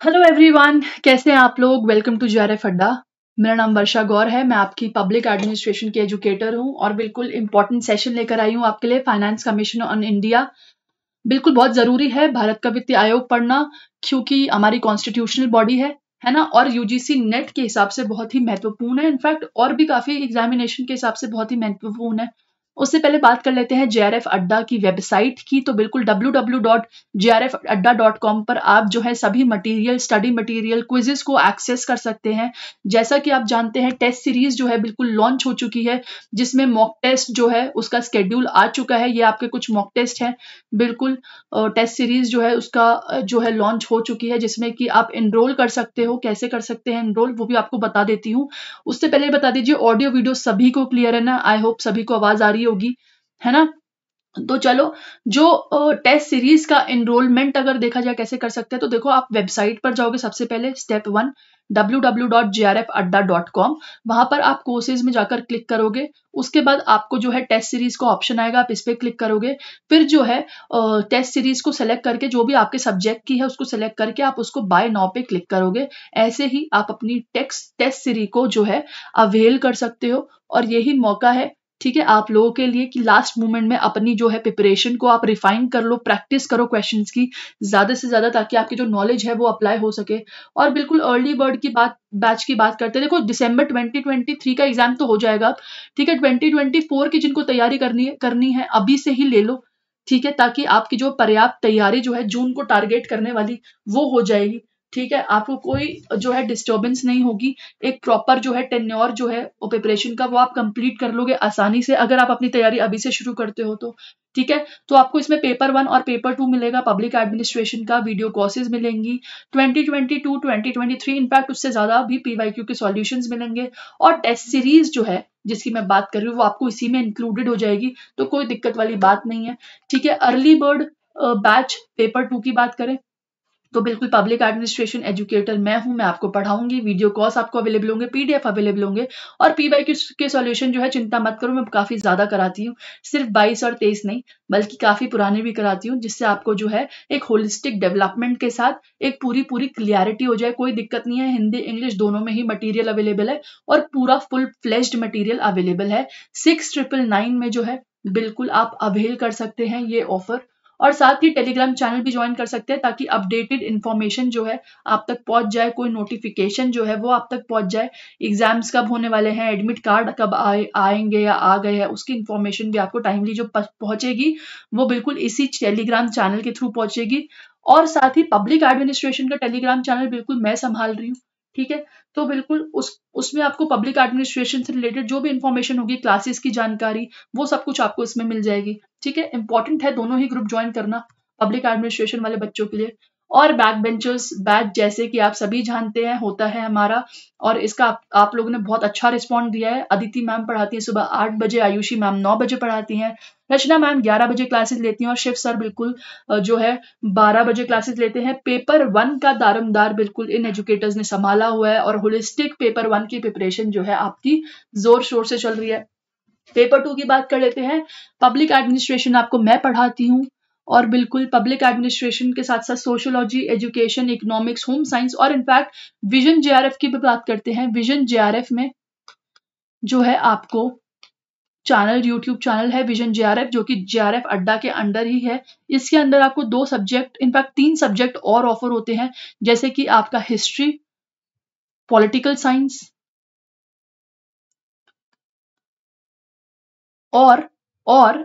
Hello everyone, कैसे हैं आप लोग। वेलकम टू जेआरएफ अड्डा। मेरा नाम वर्षा गौर है। मैं आपकी पब्लिक एडमिनिस्ट्रेशन की एजुकेटर हूं और बिल्कुल इंपॉर्टेंट सेशन लेकर आई हूं आपके लिए। फाइनेंस कमीशन ऑन इंडिया बिल्कुल बहुत जरूरी है भारत का वित्तीय आयोग पढ़ना, क्योंकि हमारी कॉन्स्टिट्यूशनल बॉडी है ना। और यूजीसी नेट के हिसाब से बहुत ही महत्वपूर्ण है, इनफैक्ट और भी काफी एग्जामिनेशन के हिसाब से बहुत ही महत्वपूर्ण है। उससे पहले बात कर लेते हैं जेआरएफ अड्डा की वेबसाइट की। तो बिल्कुल www.jrfadda.com पर आप जो है सभी मटेरियल, स्टडी मटेरियल, क्विजेस को एक्सेस कर सकते हैं। जैसा कि आप जानते हैं टेस्ट सीरीज जो है बिल्कुल लॉन्च हो चुकी है, जिसमें मॉक टेस्ट जो है उसका स्केड्यूल आ चुका है। ये आपके कुछ मॉक टेस्ट हैं, बिल्कुल टेस्ट सीरीज जो है उसका जो है लॉन्च हो चुकी है, जिसमें कि आप एनरोल कर सकते हो। कैसे कर सकते हैं एनरोल, वो भी आपको बता देती हूँ। उससे पहले बता दीजिए ऑडियो वीडियो सभी को क्लियर है ना। आई होप सभी को आवाज आ रही होगी, है ना। तो चलो, जो टेस्ट सीरीज का एनरोलमेंट अगर देखा जाए कैसे कर सकते हैं, तो देखो आप वेबसाइट पर जाओगे। सबसे पहले स्टेप 1 www.jrfadda.com, वहां पर आप कोर्सेज में जाकर क्लिक करोगे। उसके बाद आपको जो है टेस्ट सीरीज का ऑप्शन आएगा, आप इस पे क्लिक करोगे। फिर जो है टेस्ट सीरीज को सेलेक्ट करके जो भी आपके सब्जेक्ट की है उसको सेलेक्ट करके आप उसको बाय नाउ पे क्लिक करोगे। ऐसे ही आप अपनी टेस्ट सीरीज को जो है अवेल कर सकते हो। और यही मौका है, ठीक है, आप लोगों के लिए कि लास्ट मोमेंट में अपनी जो है प्रिपरेशन को आप रिफाइन कर लो, प्रैक्टिस करो क्वेश्चंस की ज्यादा से ज्यादा, ताकि आपकी जो नॉलेज है वो अप्लाई हो सके। और बिल्कुल अर्ली बर्ड की बात, बैच की बात करते हैं। देखो दिसंबर 2023 का एग्जाम तो हो जाएगा, ठीक है। 2024 की जिनको तैयारी करनी है अभी से ही ले लो, ठीक है, ताकि आपकी जो पर्याप्त तैयारी जो है जून को टारगेट करने वाली वो हो जाएगी, ठीक है। आपको कोई जो है डिस्टर्बेंस नहीं होगी। एक प्रॉपर जो है टेन्योर जो है प्रिपरेशन का वो आप कंप्लीट कर लोगे आसानी से, अगर आप अपनी तैयारी अभी से शुरू करते हो तो, ठीक है। तो आपको इसमें पेपर 1 और पेपर 2 मिलेगा, पब्लिक एडमिनिस्ट्रेशन का वीडियो कोर्सेज मिलेंगी। 2022 2023 इनफैक्ट उससे ज्यादा भी पीवाईक्यू के सॉल्यूशंस मिलेंगे। और टेस्ट सीरीज जो है जिसकी मैं बात कर रही हूँ वो आपको इसी में इंक्लूडेड हो जाएगी, तो कोई दिक्कत वाली बात नहीं है, ठीक है। अर्ली बर्ड बैच पेपर 2 की बात करें तो बिल्कुल पब्लिक एडमिनिस्ट्रेशन एजुकेटर मैं हूं, मैं आपको पढ़ाऊंगी। वीडियो कोर्स आपको अवेलेबल होंगे, पीडीएफ अवेलेबल होंगे। और पीवाईक्यू के सॉल्यूशन जो है चिंता मत करो, मैं काफी ज्यादा कराती हूँ। सिर्फ 22 और 23 नहीं, बल्कि काफी पुराने भी कराती हूँ, जिससे आपको जो है एक होलिस्टिक डेवलपमेंट के साथ एक पूरी पूरी क्लियरिटी हो जाए। कोई दिक्कत नहीं है, हिंदी इंग्लिश दोनों में ही मटीरियल अवेलेबल है और पूरा फुल फ्लेज्ड मटीरियल अवेलेबल है। 6999 में जो है बिल्कुल आप अवेल कर सकते हैं ये ऑफर। और साथ ही टेलीग्राम चैनल भी ज्वाइन कर सकते हैं, ताकि अपडेटेड इन्फॉर्मेशन जो है आप तक पहुंच जाए, कोई नोटिफिकेशन जो है वो आप तक पहुंच जाए। एग्जाम्स कब होने वाले हैं, एडमिट कार्ड कब आएंगे या आ गए हैं, उसकी इन्फॉर्मेशन भी आपको टाइमली जो पहुंचेगी वो बिल्कुल इसी टेलीग्राम चैनल के थ्रू पहुंचेगी। और साथ ही पब्लिक एडमिनिस्ट्रेशन का टेलीग्राम चैनल बिल्कुल मैं संभाल रही हूँ, ठीक है। तो बिल्कुल उसमें आपको पब्लिक एडमिनिस्ट्रेशन से रिलेटेड जो भी इंफॉर्मेशन होगी, क्लासेस की जानकारी, वो सब कुछ आपको इसमें मिल जाएगी, ठीक है। इंपॉर्टेंट है दोनों ही ग्रुप ज्वाइन करना पब्लिक एडमिनिस्ट्रेशन वाले बच्चों के लिए। और बैक बेंचर्स बैच जैसे कि आप सभी जानते हैं होता है हमारा, और इसका आप लोगों ने बहुत अच्छा रिस्पॉन्ड दिया है। अदिति मैम पढ़ाती है सुबह 8 बजे, आयुषी मैम 9 बजे पढ़ाती हैं, रचना मैम 11 बजे क्लासेस लेती हैं, और शिव सर बिल्कुल जो है 12 बजे क्लासेस लेते हैं। पेपर 1 का दारोमदार बिल्कुल इन एजुकेटर्स ने संभाला हुआ है, और होलिस्टिक पेपर 1 की प्रिपरेशन जो है आपकी जोर शोर से चल रही है। पेपर 2 की बात कर लेते हैं। पब्लिक एडमिनिस्ट्रेशन आपको मैं पढ़ाती हूँ, और बिल्कुल पब्लिक एडमिनिस्ट्रेशन के साथ साथ sociology, education, economics, home science, और इनफैक्ट विजन जेआरएफ की भी बात करते हैं। विजन जेआरएफ में जो है आपको चैनल, यूट्यूब चैनल है विजन जेआरएफ, जो कि जेआरएफ अड्डा के अंडर ही है। इसके अंदर आपको 2 सब्जेक्ट, इनफैक्ट 3 सब्जेक्ट और ऑफर होते हैं, जैसे कि आपका हिस्ट्री, पॉलिटिकल साइंस और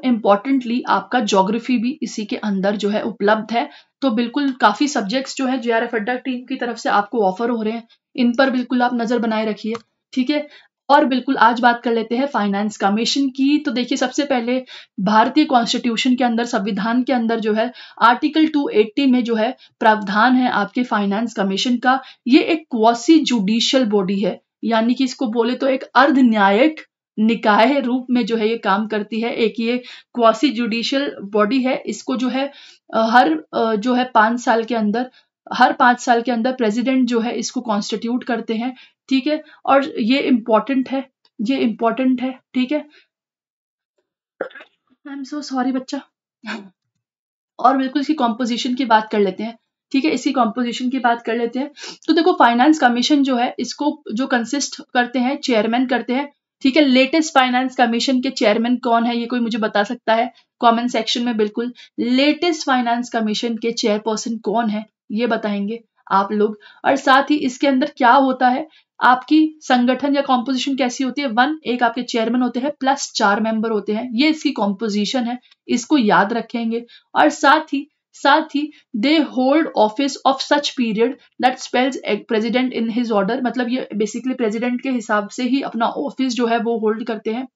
इम्पॉर्टेंटली आपका ज्योग्राफी भी इसी के अंदर जो है उपलब्ध है। तो बिल्कुल काफी सब्जेक्ट्स जो है जेआरएफ अड्डा टीम की तरफ से आपको ऑफर हो रहे हैं, इन पर बिल्कुल आप नजर बनाए रखिए, ठीक है। और बिल्कुल आज बात कर लेते हैं फाइनेंस कमीशन की। तो देखिए सबसे पहले भारतीय कॉन्स्टिट्यूशन के अंदर, संविधान के अंदर जो है आर्टिकल 280 में जो है प्रावधान है आपके फाइनेंस कमीशन का। ये एक क्वासी जुडिशियल बॉडी है, यानी कि इसको बोले तो एक अर्ध न्यायिक निकाय रूप में जो है ये काम करती है। एक ये क्वासी जुडिशियल बॉडी है। इसको जो है जो है 5 साल के अंदर, हर 5 साल के अंदर प्रेसिडेंट जो है इसको कॉन्स्टिट्यूट करते हैं, ठीक है। और ये इम्पोर्टेंट है, ये इम्पोर्टेंट है, ठीक है। आई एम सो सॉरी बच्चा। और बिल्कुल इसकी कॉम्पोजिशन की बात कर लेते हैं। ठीक है, इसकी कॉम्पोजिशन की बात कर लेते हैं। तो देखो फाइनेंस कमीशन जो है इसको जो कंसिस्ट करते हैं, चेयरमैन करते हैं। ठीक है, लेटेस्ट फाइनेंस कमीशन के चेयरमैन कौन है, ये कोई मुझे बता सकता है कमेंट सेक्शन में? बिल्कुल, लेटेस्ट फाइनेंस कमीशन के चेयरपर्सन कौन है ये बताएंगे आप लोग। और साथ ही इसके अंदर क्या होता है, आपकी संगठन या कॉम्पोजिशन कैसी होती है, एक आपके चेयरमैन होते हैं प्लस 4 मेंबर होते हैं, ये इसकी कॉम्पोजिशन है, इसको याद रखेंगे। और साथ ही they hold office of such period that spells president in his order, मतलब ये बेसिकली प्रेसिडेंट के हिसाब से ही अपना ऑफिस जो है वो होल्ड करते हैं।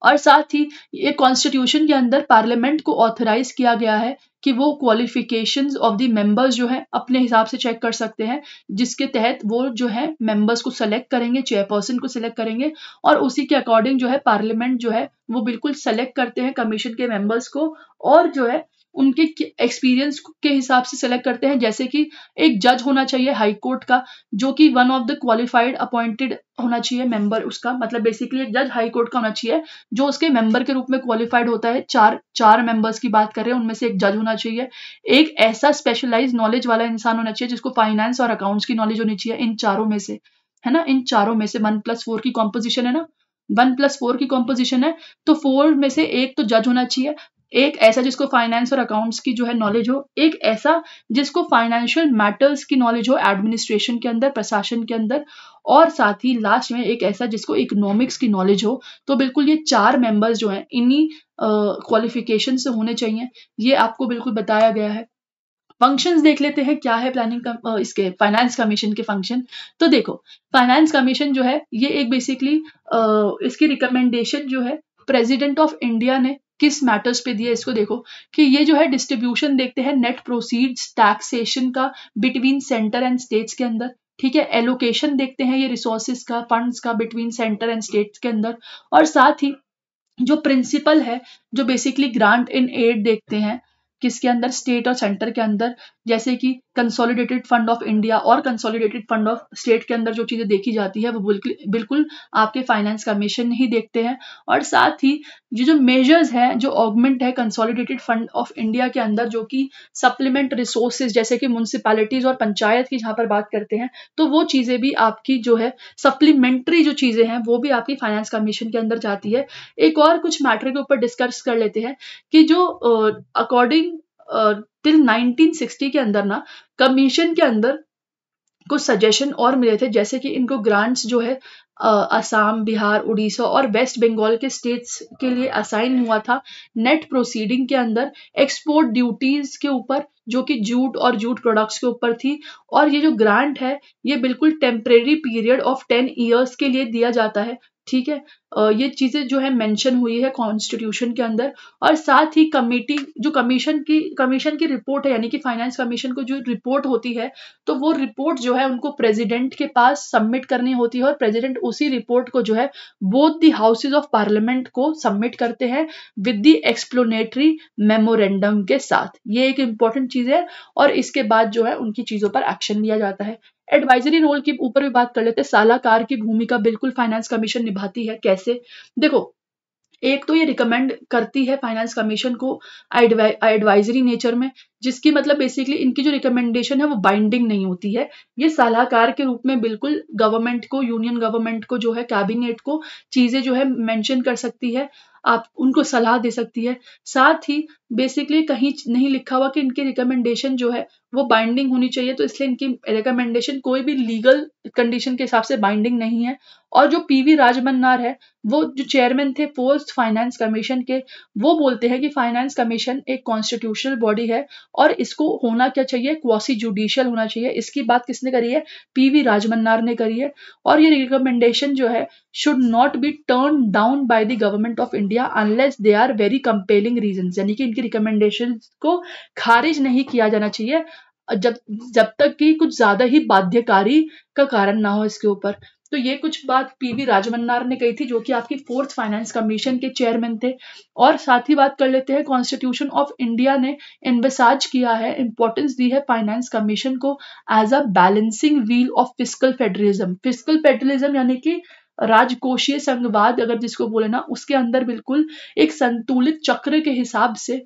और साथ ही ये कॉन्स्टिट्यूशन के अंदर पार्लियामेंट को ऑथराइज किया गया है कि वो क्वालिफिकेशंस ऑफ द मेंबर्स जो है अपने हिसाब से चेक कर सकते हैं, जिसके तहत वो जो है मेंबर्स को सेलेक्ट करेंगे, चेयरपर्सन को सिलेक्ट करेंगे, और उसी के अकॉर्डिंग जो है पार्लियामेंट जो है वो बिल्कुल सेलेक्ट करते हैं कमीशन के मेंबर्स को, और जो है उनके एक्सपीरियंस के हिसाब से सेलेक्ट करते हैं। जैसे कि एक जज होना चाहिए हाई कोर्ट का, जो कि one of the qualified appointed होना चाहिए मेंबर उसका, मतलब बेसिकली एक जज हाई कोर्ट का होना चाहिए जो उसके मेंबर के रूप में क्वालिफाइड होता है। चार मेंबर्स की बात कर रहे हैं, उनमें से एक जज होना चाहिए। एक ऐसा स्पेशलाइज नॉलेज वाला इंसान होना चाहिए जिसको फाइनेंस और अकाउंट्स की नॉलेज होनी चाहिए, इन चारों में से, है ना, इन चारों में से 1+4 की कॉम्पोजिशन है ना, 1+4 की कॉम्पोजिशन है, तो 4 में से एक तो जज होना चाहिए, एक ऐसा जिसको फाइनेंस और अकाउंट्स की जो है नॉलेज हो, एक ऐसा जिसको फाइनेंशियल मैटर्स की नॉलेज हो एडमिनिस्ट्रेशन के अंदर, प्रशासन के अंदर, और साथ ही लास्ट में एक ऐसा जिसको इकोनॉमिक्स की नॉलेज हो। तो बिल्कुल ये 4 मेंबर्स जो हैं इन्हीं क्वालिफिकेशन से होने चाहिए, ये आपको बिल्कुल बताया गया है। फंक्शंस देख लेते हैं क्या है इसके फाइनेंस कमीशन के फंक्शन। तो देखो फाइनेंस कमीशन जो है ये एक बेसिकली इसकी रिकमेंडेशन जो है प्रेसिडेंट ऑफ इंडिया ने किस मैटर्स पे दिया, इसको देखो कि ये जो है डिस्ट्रीब्यूशन देखते हैं नेट प्रोसीड्स टैक्सेशन का बिटवीन सेंटर एंड स्टेट्स के अंदर। ठीक है, एलोकेशन देखते हैं ये रिसोर्सेज का, फंड्स का बिटवीन सेंटर एंड स्टेट्स के अंदर। और साथ ही जो प्रिंसिपल है, जो बेसिकली ग्रांट इन एड देखते हैं किसके अंदर, स्टेट और सेंटर के अंदर, जैसे कि कंसोलिडेटेड फंड ऑफ इंडिया और कंसोलिडेटेड फंड ऑफ स्टेट के अंदर जो चीजें देखी जाती है वो बिल्कुल आपके फाइनेंस कमीशन ही देखते हैं। और साथ ही ये जो मेजर्स है, जो ऑगमेंट है कंसोलिडेटेड फंड ऑफ इंडिया के अंदर, जो कि सप्लीमेंट रिसोर्सेज जैसे कि म्यूनिसिपैलिटीज और पंचायत की जहां पर बात करते हैं, तो वो चीजें भी आपकी जो है सप्लीमेंट्री जो चीजें हैं वो भी आपकी फाइनेंस कमीशन के अंदर जाती है। एक और कुछ मैटर के ऊपर डिस्कस कर लेते हैं कि जो अकॉर्डिंग टिल 1960 के अंदर ना कमीशन के अंदर कुछ सजेशन और मिले थे, जैसे कि इनको ग्रांट्स जो है असम, बिहार, उड़ीसा और वेस्ट बंगाल के स्टेट्स के लिए असाइन हुआ था नेट प्रोसीडिंग के अंदर एक्सपोर्ट ड्यूटीज के ऊपर, जो कि जूट और जूट प्रोडक्ट्स के ऊपर थी। और ये जो ग्रांट है ये बिल्कुल टेम्परेरी पीरियड ऑफ 10 ईयर्स के लिए दिया जाता है। ठीक है, ये चीजें जो है मेंशन हुई है कॉन्स्टिट्यूशन के अंदर। और साथ ही कमेटी जो कमीशन की रिपोर्ट है, यानी कि फाइनेंस कमीशन को जो रिपोर्ट होती है, तो वो रिपोर्ट जो है उनको प्रेसिडेंट के पास सबमिट करनी होती है, और प्रेसिडेंट उसी रिपोर्ट को जो है both the houses of parliament को सबमिट करते हैं विद द एक्सप्लेनेटरी मेमोरेंडम के साथ। ये एक इंपॉर्टेंट चीज है, और इसके बाद जो है उनकी चीजों पर एक्शन लिया जाता है। एडवाइजरी रोल की ऊपर भी बात कर लेते हैं। सलाहकार की भूमिका बिल्कुल फाइनेंस कमीशन निभाती है। कैसे, देखो एक तो ये रिकमेंड करती है फाइनेंस कमीशन को एडवाइजरी नेचर में, जिसकी मतलब बेसिकली इनकी जो रिकमेंडेशन है वो बाइंडिंग नहीं होती है। ये सलाहकार के रूप में बिल्कुल गवर्नमेंट को, यूनियन गवर्नमेंट को जो है, कैबिनेट को चीजें जो है मेंशन कर सकती है, आप उनको सलाह दे सकती है। साथ ही बेसिकली कहीं नहीं लिखा हुआ कि इनकी रिकमेंडेशन जो है वो बाइंडिंग होनी चाहिए, तो इसलिए इनकी रिकमेंडेशन कोई भी लीगल कंडीशन के हिसाब से बाइंडिंग नहीं है। और जो पीवी राजमन्नार है, वो जो चेयरमैन थे पोस्ट फाइनेंस कमीशन के, वो बोलते हैं कि फाइनेंस कमीशन एक कॉन्स्टिट्यूशनल बॉडी है और इसको होना क्या चाहिए, क्वासी जुडिशियल होना चाहिए। इसकी बात किसने करी है, पीवी राजमन्नार ने करी है। और ये रिकमेंडेशन जो है should not be turn down by the government of India unless they are very compelling reasons, यानी कि इनकी रिकमेंडेशन को खारिज नहीं किया जाना चाहिए जब तक कि कुछ ज्यादा ही बाध्यकारी का कारण ना हो इसके ऊपर। तो ये कुछ बात पीवी राजमन्नार ने कही थी, जो कि आपकी 4th फाइनेंस कमीशन के चेयरमैन थे। और साथ ही बात कर लेते हैं, कॉन्स्टिट्यूशन ऑफ इंडिया ने एनवसाज किया है, इंपॉर्टेंस दी है फाइनेंस कमीशन को as a balancing wheel of fiscal federalism. Fiscal federalism यानी कि राजकोषीय संघवाद अगर जिसको बोले ना, उसके अंदर बिल्कुल एक संतुलित चक्र के हिसाब से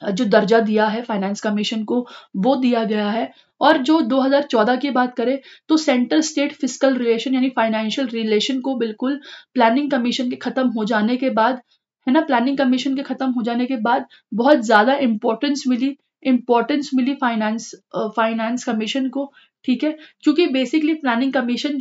जो दर्जा दिया है फाइनेंस कमीशन को वो दिया गया है। और जो 2014 की बात करें तो सेंट्रल स्टेट फिस्कल रिलेशन यानी फाइनेंशियल रिलेशन को बिल्कुल प्लानिंग कमीशन के खत्म हो जाने के बाद, है ना, प्लानिंग कमीशन के खत्म हो जाने के बाद बहुत ज्यादा इंपॉर्टेंस मिली फाइनेंस कमीशन को। ठीक है, क्योंकि बेसिकली प्लानिंग कमीशन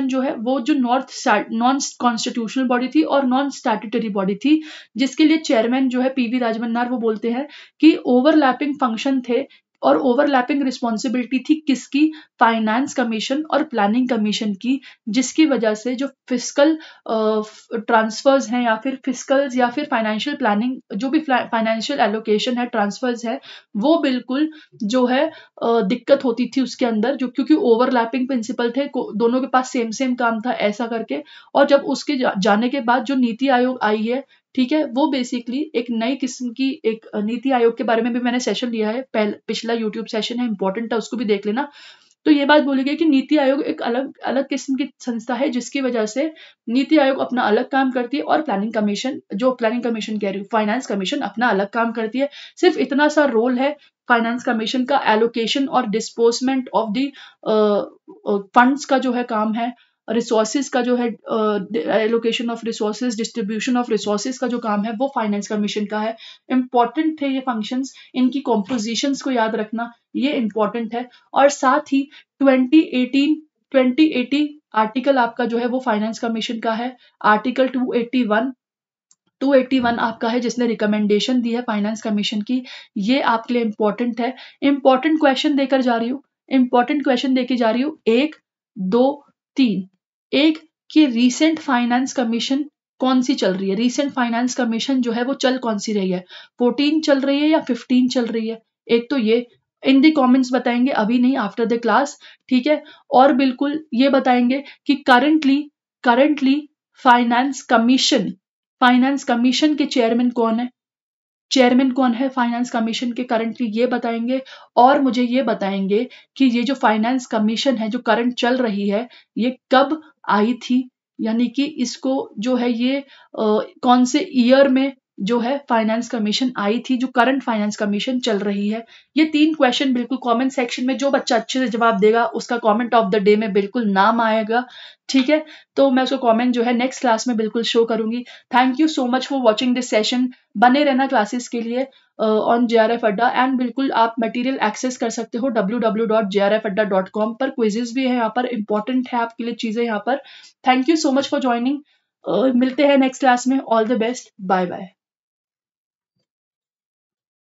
जो है वो जो नॉन कॉन्स्टिट्यूशनल बॉडी थी और नॉन स्टैट्यूटरी बॉडी थी, जिसके लिए चेयरमैन जो है पीवी राजमन्नार वो बोलते हैं कि ओवरलैपिंग फंक्शन थे और ओवरलैपिंग रिस्पॉन्सिबिलिटी थी किसकी, फाइनेंस कमीशन और प्लानिंग कमीशन की, जिसकी वजह से जो फिस्कल ट्रांसफर्स हैं या फिर फिस्कल्स या फिर फाइनेंशियल प्लानिंग जो भी फाइनेंशियल एलोकेशन है, ट्रांसफर्स है, वो बिल्कुल जो है दिक्कत होती थी उसके अंदर, जो क्योंकि ओवरलैपिंग प्रिंसिपल थे, दोनों के पास सेम काम था ऐसा करके। और जब उसके जाने के बाद जो नीति आयोग आई है, ठीक है, वो बेसिकली एक नई किस्म की एक नीति आयोग के बारे में भी मैंने सेशन लिया है, पिछला यूट्यूब सेशन है, इंपॉर्टेंट है, उसको भी देख लेना। तो ये बात बोली गई कि नीति आयोग एक अलग अलग किस्म की संस्था है, जिसकी वजह से नीति आयोग अपना अलग काम करती है और प्लानिंग कमीशन कह रही हूँ, फाइनेंस कमीशन अपना अलग काम करती है। सिर्फ इतना सा रोल है फाइनेंस कमीशन का, एलोकेशन और डिस्पोर्समेंट ऑफ द फंड्स का जो है काम है, रिसोर्सेज का जो है allocation of resources, distribution of resources का जो काम है वो फाइनेंस कमीशन का है। इंपॉर्टेंट थे ये फंक्शंस, इनकी कॉम्पोजिशंस को याद रखना ये इंपॉर्टेंट है। और साथ ही 2080 आर्टिकल आपका जो है वो फाइनेंस कमीशन का है, आर्टिकल 281 आपका है जिसने रिकमेंडेशन दी है फाइनेंस कमीशन की, ये आपके लिए इंपॉर्टेंट है। इंपॉर्टेंट क्वेश्चन देकर जा रही हूँ, इंपॉर्टेंट क्वेश्चन देके जा रही हूँ, 1 2 3। एक कि रीसेंट फाइनेंस कमीशन कौन सी चल रही है, रीसेंट फाइनेंस कमीशन जो है वो चल कौन सी रही है, 14 चल रही है या 15 चल रही है, एक तो ये इन द कमेंट्स बताएंगे, अभी नहीं, आफ्टर द क्लास, ठीक है। और बिल्कुल ये बताएंगे कि करंटली फाइनेंस कमीशन के चेयरमैन कौन है फाइनेंस कमीशन के करंटली, ये बताएंगे। और मुझे ये बताएंगे कि ये जो फाइनेंस कमीशन है जो करंट चल रही है ये कब आई थी, यानी कि इसको जो है ये कौन से ईयर में जो है फाइनेंस कमीशन आई थी, जो करंट फाइनेंस कमीशन चल रही है। ये 3 क्वेश्चन बिल्कुल कमेंट सेक्शन में जो बच्चा अच्छे से जवाब देगा उसका कमेंट ऑफ द डे में बिल्कुल नाम आएगा, ठीक है। तो मैं उसको कमेंट जो है नेक्स्ट क्लास में बिल्कुल शो करूंगी। Thank you so much for watching this session. बने रहना क्लासेस के लिए ऑन JRF अड्डा, एंड बिल्कुल आप मटेरियल एक्सेस कर सकते हो www.jrfadda.com पर, क्विजेस भी है यहाँ पर, इंपॉर्टेंट है आपके लिए चीजें यहाँ पर। Thank you so much for joining, मिलते हैं नेक्स्ट क्लास में, all the best, bye bye.